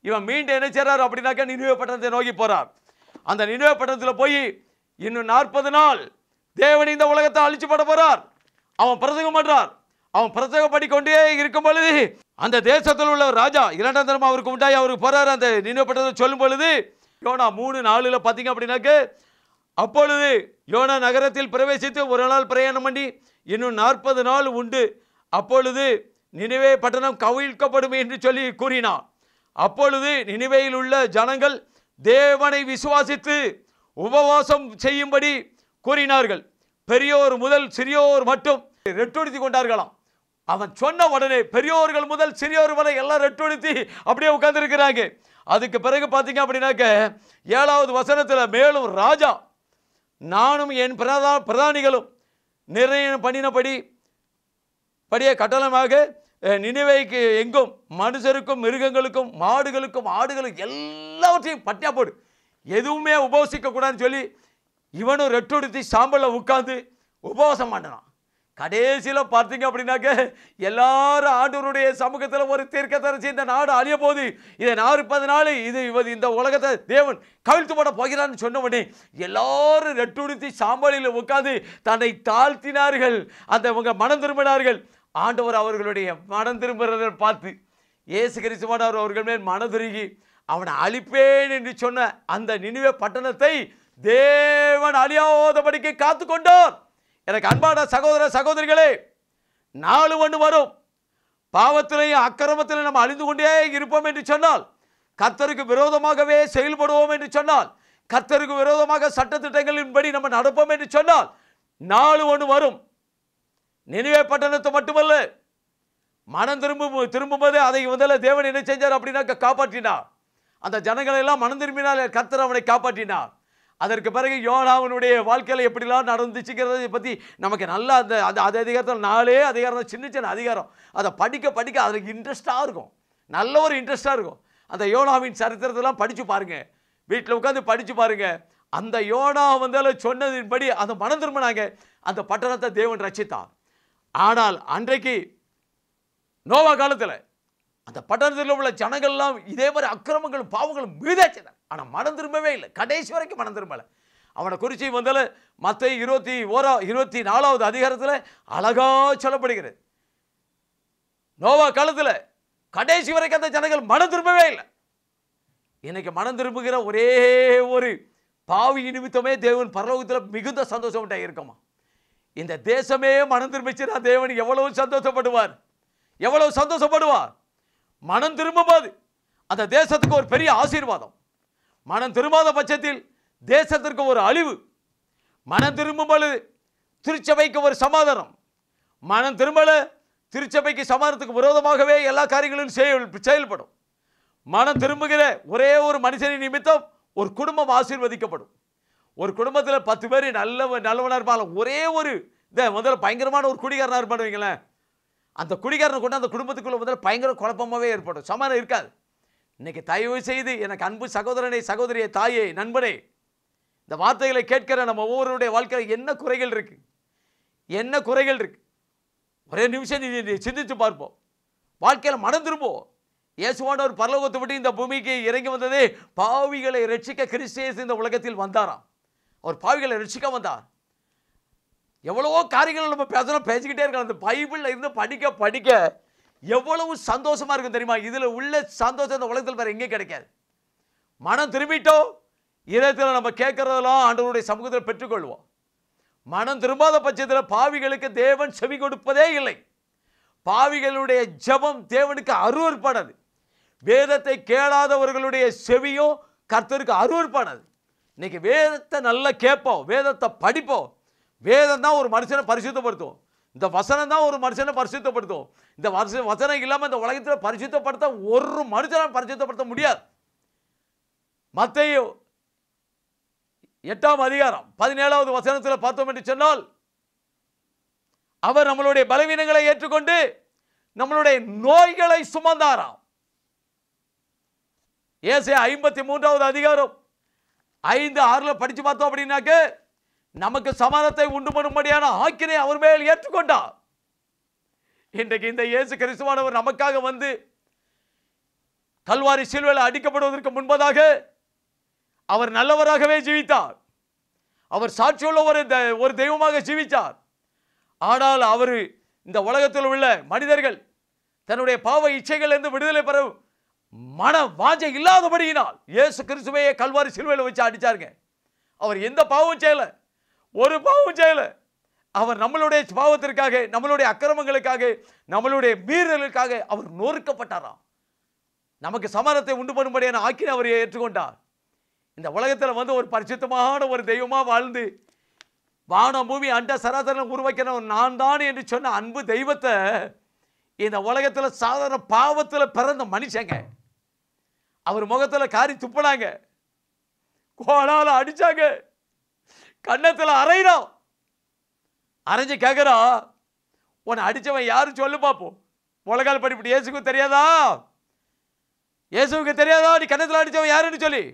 இவன் மீண்டும் என்ன செய்றார் அப்படின்னாக்கா நினிவே பட்டணத்தை நோக்கி போகிறார். அந்த நினிவே பட்டணத்தில் போய் இன்னும் 40 நாள் தேவன் இந்த உலகத்தை அழிச்சு போட போகிறார். அவன் பிரசங்கம் பண்ணுறார். அவன் பிரசங்கம் பண்ணிக்கொண்டே இருக்கும் பொழுது அந்த தேசத்தில் உள்ள ராஜா 2ஆம் தரம் அவருக்கு உண்டாய் அவருக்கு போகிறார். அந்த நினிவே பட்டணத்தை சொல்லும் பொழுது யோனா 3:4 பார்த்தீங்க அப்படின்னாக்க, அப்பொழுது யோனா நகரத்தில் பிரவேசித்து 1 நாள் பிரயாணம் பண்ணி இன்னும் 40 நாள் உண்டு, அப்பொழுது நினிவே பட்டணம் கவிழ்க்கப்படும் என்று சொல்லி கூறினார். அப்பொழுது நினிவேயில் உள்ள ஜனங்கள் தேவனை விசுவாசித்து உபவாசம் செய்யும்படி கூறினார்கள். பெரியோர் முதல் சிறியோர் மட்டும் ரெட்டுடுத்தி கொண்டார்களாம். அவன் சொன்ன உடனே பெரியோர்கள் முதல் சிறியோர் வரை எல்லாம் ரெட்டுடுத்தி அப்படியே உட்கார்ந்து இருக்கிறாங்க. அதுக்கு பிறகு பார்த்தீங்க அப்படின்னாக்க 7வது வசனத்தில் மேலும் ராஜா நானும் என் பிரதானிகளும் நிர்ணயம் பண்ணினபடி கட்டளமாக நினிவேக்கு எங்கும் மனுஷருக்கும் மிருகங்களுக்கும் மாடுகளுக்கும் ஆடுகளுக்கும் எல்லாவற்றையும் பட்டியா போடு, எதுவுமே உபவாசிக்க கூடாதுன்னு சொல்லி இவனும் ரெட்டுடுத்தி சாம்பலில் உட்கார்ந்து உபவாசம் பண்ணான். கடைசியில் பார்த்தீங்க அப்படின்னாக்க எல்லாரும் ஆண்டவருடைய சமூகத்தில் ஒரு தீர்க்கதரிசி, இந்த நாடு அழிய போகுது, இதை 40 நாள் இந்த உலகத்தை தேவன் கவிழ்த்து போட போகிறான்னு சொன்ன உடனே எல்லாரும் ரெட்டுடுத்தி சாம்பலில் உட்கார்ந்து தன்னை தாழ்த்தினார்கள். அந்த மனம் திரும்பினார்கள். ஆண்டவர் அவர்களுடைய மனம் திரும்புகிறதை பார்த்து இயேசு கிறிஸ்துவானவர் அவர்கள் மேல் மனதுருகி அவனை அழிப்பேன் என்று சொன்ன அந்த நினிவே பட்டணத்தை தேவன் அழியாதபடிக்கு காத்து கொண்டார். எனக்கு அன்பான சகோதர சகோதரிகளே, நாள் ஒன்று வரும், பாவத்திலையும் அக்கிரமத்திலையும் நம்ம அழிந்து கொண்டே இருப்போம் என்று சொன்னால், கர்த்தருக்கு விரோதமாகவே செயல்படுவோம் என்று சொன்னால், கர்த்தருக்கு விரோதமாக சட்டத்திட்டங்களின்படி நம்ம நடப்போம் என்று சொன்னால், நாள் ஒன்று வரும். நினிவே பட்டணத்தை மட்டுமல்ல, மனம் திரும்பும்போது அதை முதல்ல தேவன் என்ன செஞ்சார் அப்படின்னா காப்பாற்றினார். அந்த ஜனங்களை எல்லாம் மனம் திரும்பினால் கர்த்தர் அவனை காப்பாற்றினார். அதற்கு பிறகு யோனாவினுடைய வாழ்க்கையில் எப்படிலாம் நடந்துச்சுங்கிறதை பற்றி நமக்கு நல்லா அந்த அதிகாரத்தில் 4 அதிகாரம், சின்ன அதிகாரம், அதை படிக்க அதுக்கு இன்ட்ரெஸ்டாக இருக்கும், நல்ல ஒரு இன்ட்ரெஸ்டாக இருக்கும். அந்த யோனாவின் சரித்திரத்தெல்லாம் படித்து பாருங்கள், வீட்டில் உட்காந்து படித்து பாருங்கள். அந்த யோனா சொன்னதின்படி அந்த மனம் திரும்பினாங்க, அந்த பட்டணத்தை தேவன் ரட்சித்தார். ஆனால் அன்றைக்கு நோவா காலத்தில் அந்த பட்டணத்தில் உள்ள ஜனங்கள்லாம் இதே மாதிரி அக்கிரமங்களும் பாவங்களும் மீதாச்சினார். ஆனால் மனம் திரும்பவே இல்லை, கடைசி வரைக்கும் மனம் திரும்பலை. அவனை குறித்து மத்தேயு 24வது அதிகாரத்தில் அழகா சொல்லப்படுகிறது. நோவா காலத்தில் கடைசி வரைக்கும் அந்த ஜனங்கள் மனம் திரும்பவே இல்லை. இன்னைக்கு மனம் திரும்புகிற ஒரே ஒரு பாவி நிமித்தமே தேவன் பரலோகத்தில் மிகுந்த சந்தோஷம் இருக்குமா? இந்த தேசமே மனம் திரும்பிச்சுன்னா தேவன் எவ்வளவு சந்தோஷப்படுவார், எவ்வளவு சந்தோஷப்படுவார். மனம் திரும்பும்போது அந்த தேசத்துக்கு ஒரு பெரிய ஆசீர்வாதம். மனம் திரும்பாத பட்சத்தில் தேசத்திற்கு ஒரு அழிவு. மனம் திரும்பும்போது திருச்சபைக்கு ஒரு சமாதானம். மனம் திரும்பல திருச்சபைக்கு சமாதானத்துக்கு விரோதமாகவே எல்லா காரியங்களும் செயல்படும். மனம் திரும்புகிற ஒரே ஒரு மனுஷனின் நிமித்தம் ஒரு குடும்பம் ஆசீர்வதிக்கப்படும். ஒரு குடும்பத்தில் 10 பேர் நல்லவனாக இருப்பாங்க. ஒரே ஒரு முதல்ல பயங்கரமான ஒரு குடிகாரனாக இருப்பாடுவீங்களேன், அந்த குடிகாரனை கொண்டு அந்த குடும்பத்துக்குள்ள முதல்ல பயங்கர குழப்பமாகவே ஏற்படும், சமாதானம் இருக்காது. இன்னைக்கு தயவு செய்து எனக்கு அன்பு சகோதரனை, சகோதரியை, தாயை, நண்பனே, இந்த வார்த்தைகளை கேட்கிற நம்ம ஒவ்வொருடைய வாழ்க்கையில் என்ன குறைகள் இருக்கு, என்ன குறைகள் இருக்கு, ஒரே நிமிஷம் சிந்தித்து பார்ப்போம். வாழ்க்கையில் மனம் திரும்புவோம். இயேசுவானவர் பரலோகத்தை விட்டு இந்த பூமிக்கு இறங்கி வந்ததே பாவிகளை ரட்சிக்க. கிறிஸ்து இயேசு இந்த உலகத்தில் வந்தாராம். அவர் பாவிகளை ரட்சிக்க வந்தார். எவ்வளவோ காரியங்கள் நம்ம பேசிக்கிட்டே இருக்கலாம். அந்த பைபிளில் இருந்து படிக்க படிக்க எவ்வளவு சந்தோஷமா இருக்கும் தெரியுமா? இதில் உள்ள சந்தோஷம் இந்த உலகத்தில் வேற எங்கேயும் கிடைக்காது. மனம் திரும்பிட்டோம், இதயத்தில் நம்ம கேட்கறதெல்லாம் ஆண்டவருடைய சமூகத்தில் பெற்றுக்கொள்வோம். மனம் திரும்பாத பட்சத்தில் பாவிகளுக்கு தேவன் செவி கொடுப்பதே இல்லை. பாவிகளுடைய ஜெபம் தேவனுக்கு அருவருப்பானது. வேதத்தை கேளாதவர்களுடைய செவியும் கர்த்தருக்கு அருவருப்பானது. இன்னைக்கு வேதத்தை நல்லா கேட்போம், வேதத்தை படிப்போம். வேதம் தான் ஒரு மனுஷனை பரிசுத்தப்படுத்தும். இந்த வசனம் தான் ஒரு மனுஷனை பரிசுத்தப்படுத்தும். இந்த வசனம் இல்லாமல் இந்த உலகத்தில் பரிசுத்தப்படுத்த ஒரு மனுஷனை பரிசுத்தப்படுத்த முடியாது. மத்தேயு 8ஆம் அதிகாரம் 17வது வசனத்தில் பார்த்தோம் என்று சொன்னால், அவர் நம்மளுடைய பலவீனங்களை ஏற்றுக்கொண்டு நம்மளுடைய நோய்களை சுமந்தாராம். ஏசாயா 53வது அதிகாரம் 5:6 படிச்சு பார்த்தோம் அப்படின்னாக்க, நமக்கு சமாதானத்தை உண்டு பண்ணும்படியான ஆக்கினை அவர் மேல் ஏற்றுக்கொண்டார். இன்றைக்கு இந்த இயேசு கிறிஸ்துவானவர் நமக்காக வந்து கல்வாரி சிலுவையில் அடிக்கப்படுவதற்கு முன்பதாக அவர் நல்லவராகவே ஜீவித்தார். அவர் சாட்சியுள்ள ஒரு தெய்வமாக ஜீவித்தார். ஆனால் அவர் இந்த உலகத்தில் உள்ள மனிதர்கள் தன்னுடைய பாவ இச்சைகளிலிருந்து விடுதலை பெற மன வாஞ்சை இல்லாதபடியினால் இயேசு கிறிஸ்துவையே கல்வாரி சிலுவையில் வச்சு அடிச்சாருங்க. அவர் எந்த பாவமும் செய்யல, ஒரு பாவமும் செய்யல. அவர் நம்மளுடைய பாவத்திற்காக, நம்மளுடைய அக்கிரமங்களுக்காக, நம்மளுடைய மீறலுக்காக அவர் நொறுக்கப்பட்டாராம். நமக்கு சமாதானத்தை உண்டு பண்ணும்படியான ஆக்கினை அவர் ஏற்றுக்கொண்டார். இந்த உலகத்தில் வந்து ஒரு பரிசுத்தமான ஒரு தெய்வமாக வாழ்ந்து வானம் பூமி அண்ட சராசரம் உருவாக்கின நான் தான் என்று சொன்ன அன்பு தெய்வத்தை இந்த உலகத்தில் சாதாரண பாவத்தில் பிறந்த மனுஷங்க அவர் முகத்தில் காரி துப்பினாங்க, கோலால அடிச்சாங்க, கன்னத்தில் அரைகிறோம். அரைஞ்சு கேட்குறா, உன்னை அடித்தவன் யாரும் சொல்லு பார்ப்போம். முழங்கால் படிப்பட்டு இயேசுக்கு தெரியாதா? இயேசுக்கு தெரியாதா நீ கன்னத்தில் அடித்தவன் யாருன்னு சொல்லி?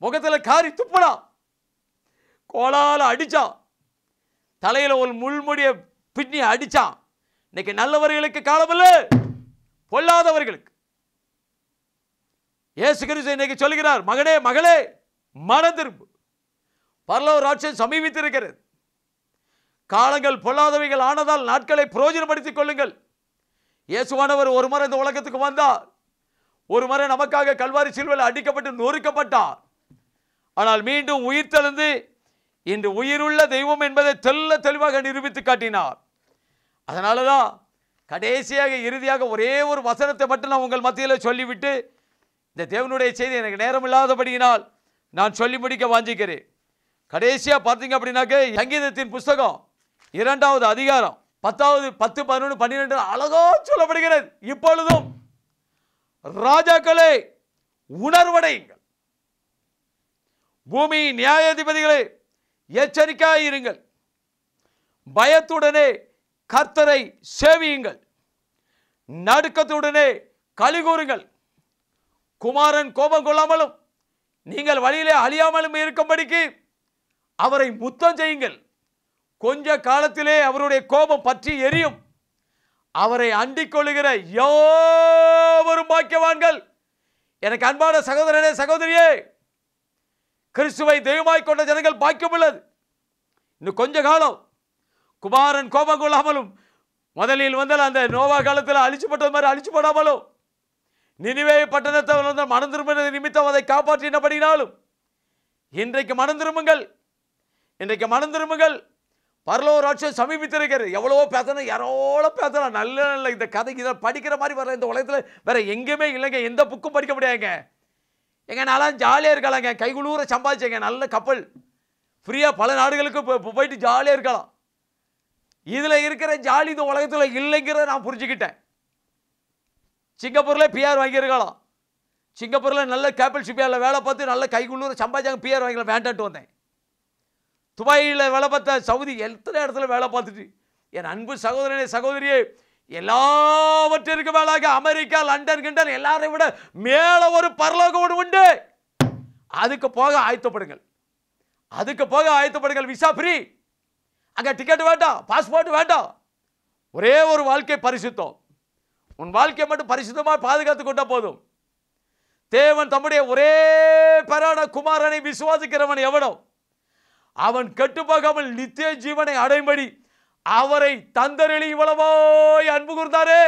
முகத்தில் காரி துப்பினான், கோலால அடிச்சான், தலையில ஒரு முள்முடிய பின்னி அடிச்சான். இன்னைக்கு நல்லவர்களுக்கு காலமில்ல, பொல்லாதவர்களுக்கு. இயேசு கிறிஸ்து இன்னைக்கு சொல்லுகிறார், மகனே மகளே மனம் திரும்பு, பரலோக ராஜ்யம் சமீபித்திருக்கிறது. காலங்கள் பொல்லாதவைகள் ஆனதால் நாட்களை பிரயோஜனப்படுத்திக் கொள்ளுங்கள். இயேசுவானவர் ஒரு முறை இந்த உலகத்துக்கு வந்தார், ஒரு முறை நமக்காக கல்வாரி சிலுவையில் அடிக்கப்பட்டு நொறுக்கப்பட்டார். ஆனால் மீண்டும் உயிர் தெழுந்து இன்று உயிருள்ள தெய்வம் என்பதை தெளிவாக நிரூபித்து காட்டினார். அதனாலதான் கடைசியாக இறுதியாக ஒரே ஒரு வசனத்தை மட்டும் நான் உங்கள் மத்தியில் சொல்லிவிட்டு இந்த தேவனுடைய செய்தி எனக்கு நேரம் இல்லாதபடியினால் நான் சொல்லி முடிக்க வாஞ்சிக்கிறேன். கடைசியா பார்த்தீங்க அப்படின்னாக்க சங்கீதத்தின் புஸ்தகம் 2வது அதிகாரம் 10வது 10, 11, 12 அழகா சொல்லப்படுகிறது. இப்பொழுதும் ராஜாக்களே உணர்வடையுங்கள், பூமி நியாயாதிபதிகளே எச்சரிக்கையாயிருங்கள், பயத்துடனே கர்த்தரை சேவியுங்கள், நடுக்கத்துடனே கலிகூறுங்கள். குமாரன் கோபம் கொள்ளாமலும் நீங்கள் வழியிலே அழியாமலும் இருக்கும்படிக்கு அவரை முத்தம் செய்யுங்கள். கொஞ்ச காலத்திலே அவருடைய கோபம் பற்றி எரியும். அவரை அண்டிக் கொள்ளுகிற யாவரும் பாக்கியவான்கள். எனக்கு அன்பான சகோதரனே சகோதரியே, கிறிஸ்துவை தெய்வமாய் கொண்ட ஜனங்கள் பாக்கியம் உள்ளது. இன்னும் கொஞ்ச காலம் குமாரன் கோபம் கொள்ளாமலும் முதலில் வந்தால் அந்த நோவா காலத்தில் அழிச்சுப்பட்டது மாதிரி அழிச்சு போடாமலும், நினிவே பட்டணத்தை மனம் திரும்பின நிமித்தம் அதை காப்பாற்றினபடினாலும், இன்றைக்கு மனம் திரும்புங்கள், இன்றைக்கு மனம் திரும்புங்கள். பரலோக ராட்சியம் சமீபித்திருக்கிறது. எவ்வளோ பேசணும், யாரோட பேசலாம். நல்ல நல்ல இந்த கதைக்கு இதை படிக்கிற மாதிரி வர இந்த உலகத்தில் வேற எங்கேயுமே இல்லைங்க. எந்த புக்கும் படிக்க முடியாதுங்க. எங்க நான்லாம் ஜாலியாக இருக்கலாங்க, கைகுளூர சம்பாதிச்சேங்க. நல்ல கப்பல் ஃப்ரீயாக பல நாடுகளுக்கு போயிட்டு ஜாலியாக இருக்கலாம். இதில் இருக்கிற ஜாலி இந்த உலகத்தில் இல்லைங்கிறத நான் புரிஞ்சுக்கிட்டேன். சிங்கப்பூரில் பிஆர் வாங்கியிருக்கலாம். சிங்கப்பூரில் நல்ல கேபிள் ஷிப்யார்டில் வேலை பார்த்து நல்ல கைகுள்ளூர சம்பாதிச்சாங்க. பிஆர் வாங்கிக்கலாம் வேண்டான்ட்டு வந்தேன். துபாயில் வேலை பார்த்த சவுதி எத்தனை இடத்துல வேலை பார்த்துட்டு, என் அன்பு சகோதரனே சகோதரியே, எல்லாவற்றிற்கு மேலாக அமெரிக்கா, லண்டன், கிண்டன் எல்லாரையும் விட மேல ஒரு பரலோகம் உண்டு. அதுக்கு போக ஆயத்தப்படுங்கள், அதுக்கு போக ஆயத்தப்படுங்கள். விசா ஃப்ரீ, அங்கே டிக்கெட் வேண்டாம், பாஸ்போர்ட் வேண்டாம். ஒரே ஒரு வாழ்க்கை பரிசுத்தம். உன் வாழ்க்கையை மட்டும் பரிசுத்தமாக பாதுகாத்து கொண்ட போதும். தேவன் தம்முடைய ஒரே பேரான குமாரனை விசுவாசிக்கிறவன் எவனோ அவன் கெட்டு போகாமல் நித்திய ஜீவனை அடையும்படி அவரை தந்தரளி இவ்வளவாய் அன்பு கூர்ந்தாரே.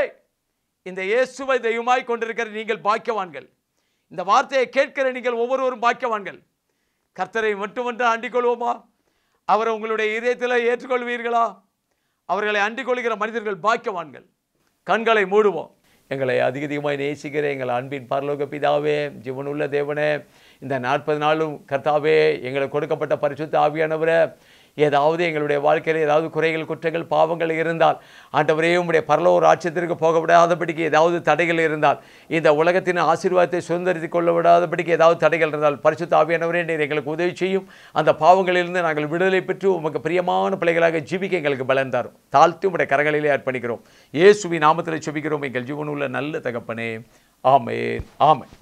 இந்த இயேசுவை தெய்வமாய் கொண்டிருக்கிற நீங்கள் பாக்கியவான்கள். இந்த வார்த்தையை கேட்கிற நீங்கள் ஒவ்வொருவரும் பாக்கியவான்கள். கர்த்தரை மட்டுமன்று அண்டிக் கொள்வோமா? அவரை உங்களுடைய இதயத்தில் ஏற்றுக்கொள்வீர்களா? அவர்களை அண்டிக் கொள்கிற மனிதர்கள் பாக்கியவான்கள். கண்களை மூடுவோம். எங்களை அதிகமாய் நேசிக்கிற எங்கள் அன்பின் பரலோக பிதாவே, ஜீவனுள்ள தேவனே, இந்த 40 நாளும் கர்த்தாவே எங்களுக்கு கொடுக்கப்பட்ட பரிசுத்த ஆவியானவரே, ஏதாவது எங்களுடைய வாழ்க்கையில் ஏதாவது குறைகள், குற்றங்கள், பாவங்கள் இருந்தால் ஆண்டவரே, உம்முடைய பரலோக ராஜ்யத்திற்கு போக விடாதபடிக்கு ஏதாவது தடைகள் இருந்தால், இந்த உலகத்தின் ஆசீர்வாதத்தை சுதந்திரித்துக் கொள்ள விடாதபடிக்கு ஏதாவது தடைகள் இருந்தால், பரிசுத்த ஆவியானவரே நீர் எங்களுக்கு உதவி செய்யும். அந்த பாவங்களிலிருந்து நாங்கள் விடுதலை பெற்று உமக்கு பிரியமான பிள்ளைகளாக ஜீவிக்க எங்களுக்கு பலன் தரும். தாழ்த்தி உம்முடைய கரங்களிலே அர்ப்பணிக்கிறோம். இயேசுவின் நாமத்தில் ஜெபிக்கிறோம் எங்கள் ஜீவனுள்ள நல்ல தகப்பனே. ஆமென், ஆமென்.